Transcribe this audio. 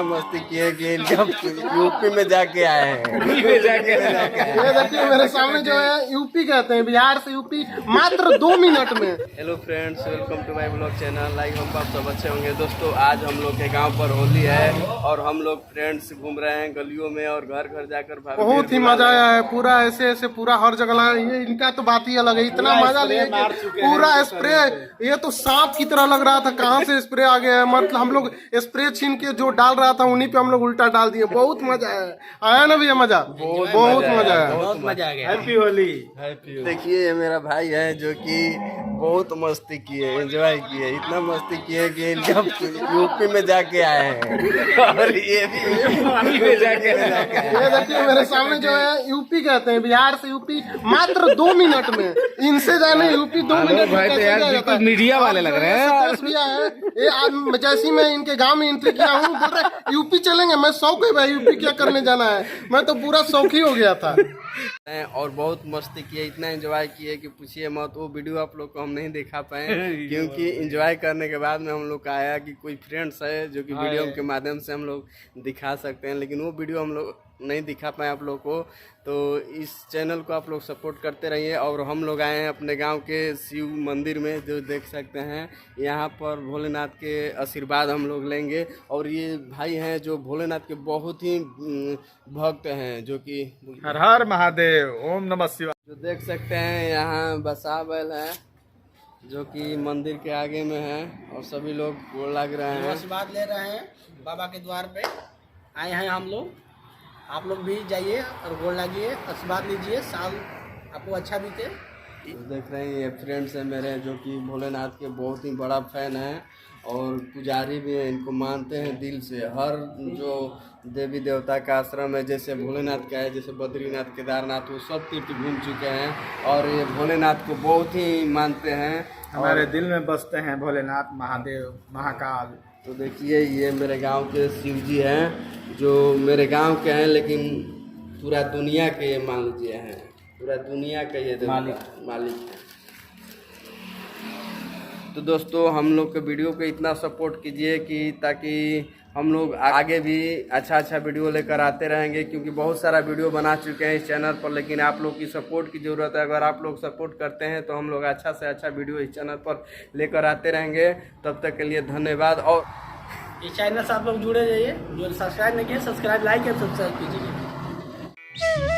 मस्ती किए कि यूपी में जाके आए हैं। ये देखिए मेरे सामने जो है यूपी कहते हैं, बिहार से यूपी मात्र 2 मिनट में। Hello friends, welcome to my blog channel. Like हम आप सब अच्छे होंगे। दोस्तों आज हम लोग के गांव पर होली है और हम लोग फ्रेंड्स घूम रहे हैं गलियों में और घर घर जाकर बहुत ही मजा आया है। पूरा ऐसे पूरा हर जगह ये इनका तो बात ही अलग है। इतना मजा लिया कि पूरा स्प्रे, ये तो सांप की तरह लग रहा था। कहाँ से स्प्रे आ गया है, मतलब हम लोग स्प्रे छीन के जो डाल रहा था उन्हीं पे हम लोग उल्टा डाल दिए। बहुत मजा आया ना भैया? मजा बहुत मजा आया, बहुत मजा आ गया। हैप्पी होली। देखिए ये मेरा भाई है जो कि बहुत मस्ती किए, एंजॉय किए, इतना मस्ती किए कि यूपी में जाके आए हैं और ये भी जाके ये देखिए मेरे सामने जो है यूपी कहते हैं, बिहार से यूपी मात्र 2 मिनट में। इनसे जाने यूपी 2 मिनट में कैसे जाता है? मीडिया वाले लग रहे हैं। सतीश भैया है ये आज जैसी मैं इनके गांव में एंट्री किया हूँ, बोल रहे यूपी चलेंगे। मैं शौक है भाई, यूपी क्या करने जाना है, मैं तो पूरा शौक ही हो गया था। और बहुत मस्ती किए, इतना एंजॉय किए कि पूछिए मत। वो वीडियो आप लोग को हम नहीं दिखा पाए क्योंकि एंजॉय करने के बाद में हम लोग का आया कि कोई फ्रेंड्स है जो कि वीडियो के माध्यम से हम लोग दिखा सकते हैं, लेकिन वो वीडियो हम लोग नहीं दिखा पाए आप लोग को। तो इस चैनल को आप लोग सपोर्ट करते रहिए। और हम लोग आए हैं अपने गांव के शिव मंदिर में, जो देख सकते हैं यहाँ पर भोलेनाथ के आशीर्वाद हम लोग लेंगे। और ये भाई हैं जो भोलेनाथ के बहुत ही भक्त हैं, जो कि हर हर महादेव, ओम नमः शिवाय। जो देख सकते हैं यहाँ बसा बैल है जो कि मंदिर के आगे में है और सभी लोग गोड़ लग रहे हैं, आशीर्वाद ले रहे हैं। बाबा के द्वार पे आए हैं हम लोग। आप लोग भी जाइए और गोड़ लागिए, आशीर्वाद लीजिए, साल आपको अच्छा बीते। देख रहे हैं ये फ्रेंड्स हैं मेरे जो कि भोलेनाथ के बहुत ही बड़ा फैन है और पुजारी भी हैं, इनको मानते हैं दिल से। हर जो देवी देवता का आश्रम है, जैसे भोलेनाथ का है, जैसे बद्रीनाथ, केदारनाथ, वो सब तीर्थ घूम चुके हैं और ये भोलेनाथ को बहुत ही मानते हैं। हमारे दिल में बसते हैं भोलेनाथ, महादेव, महाकाल। तो देखिए ये मेरे गांव के शिव जी हैं जो मेरे गांव के हैं, लेकिन पूरा दुनिया के ये मान लीजिए हैं, पूरा दुनिया का ये मालिक है। तो दोस्तों हम लोग के वीडियो को इतना सपोर्ट कीजिए कि ताकि हम लोग आगे भी अच्छा वीडियो लेकर आते रहेंगे, क्योंकि बहुत सारा वीडियो बना चुके हैं इस चैनल पर, लेकिन आप लोग की सपोर्ट की ज़रूरत है। अगर आप लोग सपोर्ट करते हैं तो हम लोग अच्छा से अच्छा वीडियो इस चैनल पर लेकर आते रहेंगे। तब तक के लिए धन्यवाद। और इस चैनल से आप लोग जुड़े जाइए। जो सब्सक्राइब नहीं किए, सब्सक्राइब, लाइक और सब्सक्राइब कीजिए।